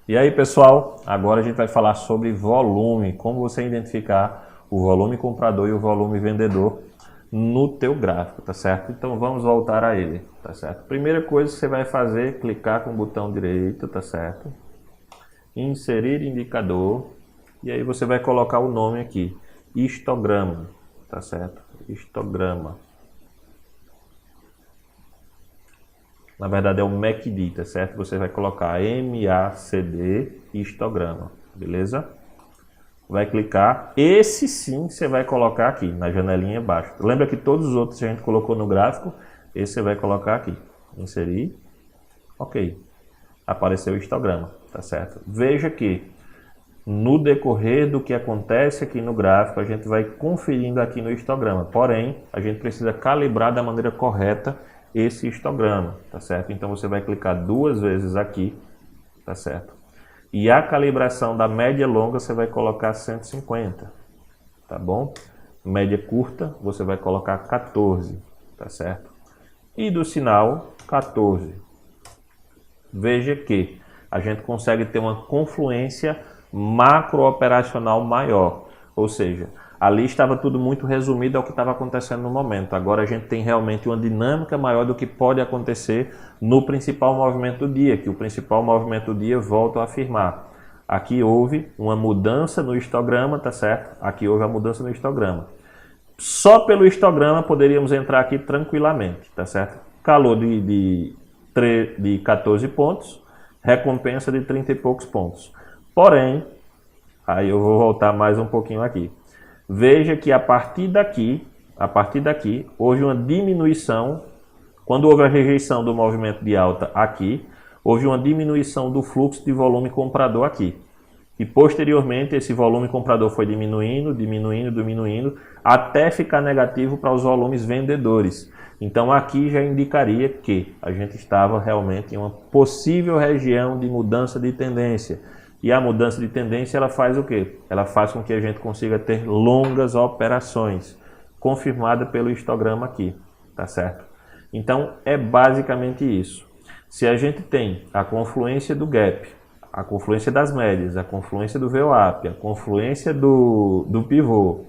E aí, pessoal, agora a gente vai falar sobre volume, como você identificar o volume comprador e o volume vendedor no teu gráfico, tá certo? Então vamos voltar a ele, tá certo? Primeira coisa que você vai fazer, clicar com o botão direito, tá certo? Inserir indicador, e aí você vai colocar o nome aqui, histograma, tá certo? Histograma. Na verdade é o MACD, tá certo? Você vai colocar MACD histograma, beleza? Vai clicar, esse sim você vai colocar aqui, na janelinha abaixo. Lembra que todos os outros a gente colocou no gráfico, esse você vai colocar aqui. Inserir, ok. Apareceu o histograma, tá certo? Veja que no decorrer do que acontece aqui no gráfico, a gente vai conferindo aqui no histograma. Porém, a gente precisa calibrar da maneira correta esse histograma, tá certo? Então você vai clicar duas vezes aqui, tá certo? E a calibração da média longa você vai colocar 150, tá bom? Média curta você vai colocar 14, tá certo? E do sinal 14. Veja que a gente consegue ter uma confluência macro-operacional maior, ou seja, ali estava tudo muito resumido ao que estava acontecendo no momento. Agora a gente tem realmente uma dinâmica maior do que pode acontecer no principal movimento do dia, que o principal movimento do dia, volto a afirmar, aqui houve uma mudança no histograma, tá certo? Aqui houve a mudança no histograma. Só pelo histograma poderíamos entrar aqui tranquilamente, tá certo? Calor de 14 pontos, recompensa de 30 e poucos pontos. Porém, aí eu vou voltar mais um pouquinho aqui. Veja que a partir daqui, houve uma diminuição. Quando houve a rejeição do movimento de alta aqui, houve uma diminuição do fluxo de volume comprador aqui. E posteriormente esse volume comprador foi diminuindo, até ficar negativo para os volumes vendedores. Então aqui já indicaria que a gente estava realmente em uma possível região de mudança de tendência. E a mudança de tendência, ela faz o quê? Ela faz com que a gente consiga ter longas operações, confirmada pelo histograma aqui, tá certo? Então, é basicamente isso. Se a gente tem a confluência do gap, a confluência das médias, a confluência do VWAP, a confluência do pivô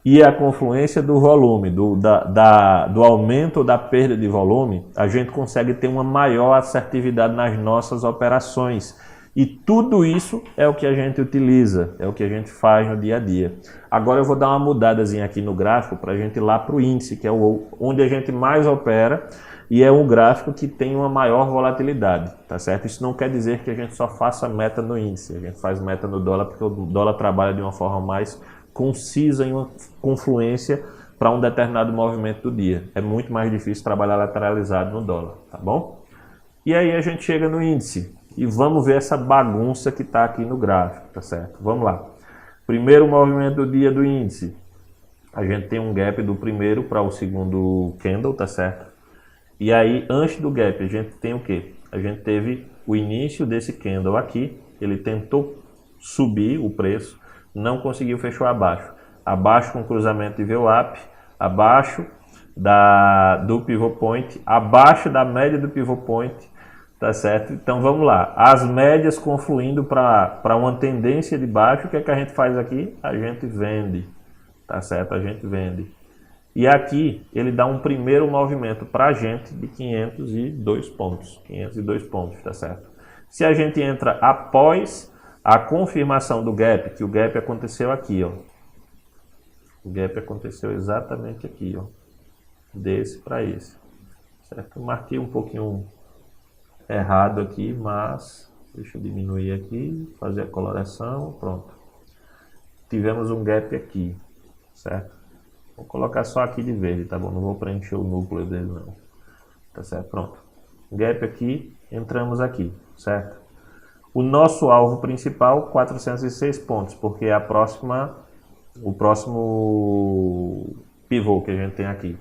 e a confluência do volume, do aumento ou da perda de volume, a gente consegue ter uma maior assertividade nas nossas operações. E tudo isso é o que a gente utiliza, é o que a gente faz no dia a dia. Agora eu vou dar uma mudadazinha aqui no gráfico para a gente ir lá para o índice, que é onde a gente mais opera e é um gráfico que tem uma maior volatilidade, tá certo? Isso não quer dizer que a gente só faça meta no índice, a gente faz meta no dólar porque o dólar trabalha de uma forma mais concisa em uma confluência para um determinado movimento do dia. É muito mais difícil trabalhar lateralizado no dólar, tá bom? E aí a gente chega no índice. E vamos ver essa bagunça que está aqui no gráfico, tá certo? Vamos lá. Primeiro movimento do dia do índice. A gente tem um gap do primeiro para o segundo candle, tá certo? E aí, antes do gap, a gente tem o quê? A gente teve o início desse candle aqui. Ele tentou subir o preço, não conseguiu, fechou abaixo. Abaixo com cruzamento de VWAP, abaixo do pivot point, abaixo da média do pivot point. Tá certo? Então vamos lá. As médias confluindo para uma tendência de baixo, o que é que a gente faz aqui? A gente vende. Tá certo? A gente vende. E aqui ele dá um primeiro movimento para a gente de 502 pontos. 502 pontos, tá certo? Se a gente entra após a confirmação do gap, que o gap aconteceu aqui, ó. O gap aconteceu exatamente aqui, ó. Desse para esse. Certo? Marquei um pouquinho errado aqui, mas deixa eu diminuir aqui, fazer a coloração, pronto. Tivemos um gap aqui, certo? Vou colocar só aqui de verde, tá bom? Não vou preencher o núcleo dele não, tá certo? Pronto. Gap aqui, entramos aqui, certo? O nosso alvo principal, 406 pontos, porque é o próximo pivô que a gente tem aqui.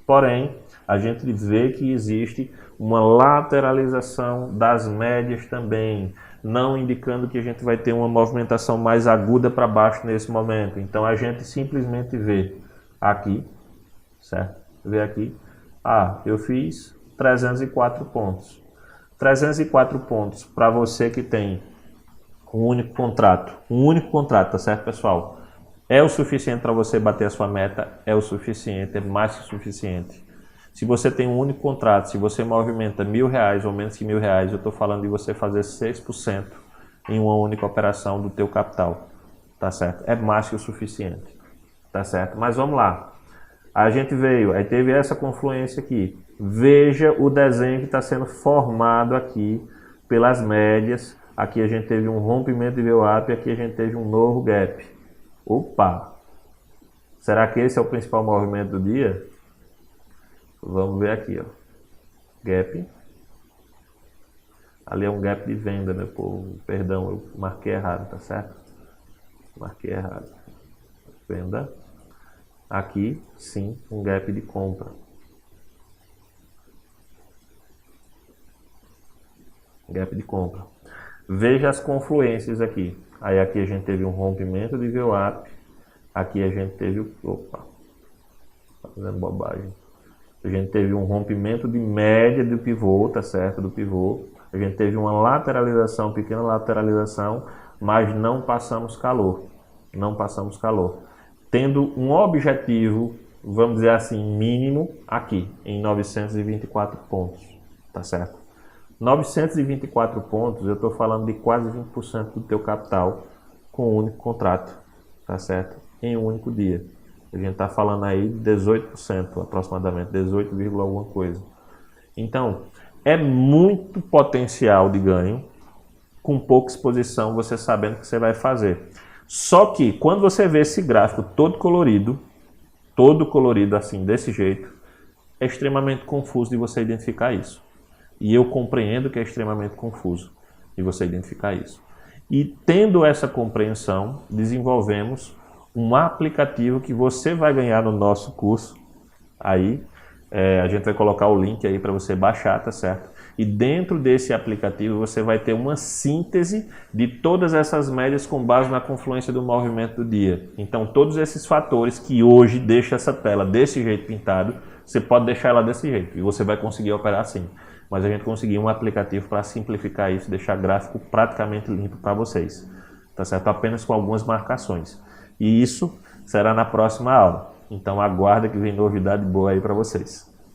Porém, a gente vê que existe uma lateralização das médias também, não indicando que a gente vai ter uma movimentação mais aguda para baixo nesse momento. Então a gente simplesmente vê aqui, certo? Vê aqui, eu fiz 304 pontos. 304 pontos para você que tem um único contrato, tá certo, pessoal? É o suficiente para você bater a sua meta? É o suficiente, é mais que o suficiente. Se você tem um único contrato, se você movimenta R$1.000 ou menos que R$1.000, eu estou falando de você fazer 6% em uma única operação do teu capital, tá certo? É mais que o suficiente, tá certo? Mas vamos lá. A gente veio, aí teve essa confluência aqui. Veja o desenho que está sendo formado aqui pelas médias. Aqui a gente teve um rompimento de VWAP, aqui a gente teve um novo gap. Opa! Será que esse é o principal movimento do dia? Vamos ver aqui, ó. Gap. Ali é um gap de venda, meu povo. Perdão, eu marquei errado, tá certo? Marquei errado. Venda. Aqui, sim, um gap de compra. Gap de compra. Veja as confluências aqui. Aí aqui a gente teve um rompimento de VWAP. Aqui a gente teve o... Opa! Tá fazendo bobagem. A gente teve um rompimento de média do pivô, tá certo? Do pivô. A gente teve uma lateralização, pequena lateralização, mas não passamos calor. Não passamos calor. Tendo um objetivo, vamos dizer assim, mínimo aqui, em 924 pontos, tá certo? 924 pontos, eu estou falando de quase 20% do teu capital com um único contrato, tá certo? Em um único dia. A gente está falando aí de 18% aproximadamente, 18, alguma coisa. Então, é muito potencial de ganho com pouca exposição, você sabendo o que você vai fazer. Só que quando você vê esse gráfico todo colorido assim, desse jeito, é extremamente confuso de você identificar isso. E eu compreendo que é extremamente confuso de você identificar isso. E tendo essa compreensão, desenvolvemos um aplicativo que você vai ganhar no nosso curso. Aí, a gente vai colocar o link aí para você baixar, tá certo? E dentro desse aplicativo você vai ter uma síntese de todas essas médias com base na confluência do movimento do dia. Então todos esses fatores que hoje deixam essa tela desse jeito pintado, você pode deixar ela desse jeito e você vai conseguir operar assim. Mas a gente conseguiu um aplicativo para simplificar isso, deixar gráfico praticamente limpo para vocês. Tá certo? Apenas com algumas marcações. E isso será na próxima aula. Então aguarda que vem novidade boa aí para vocês.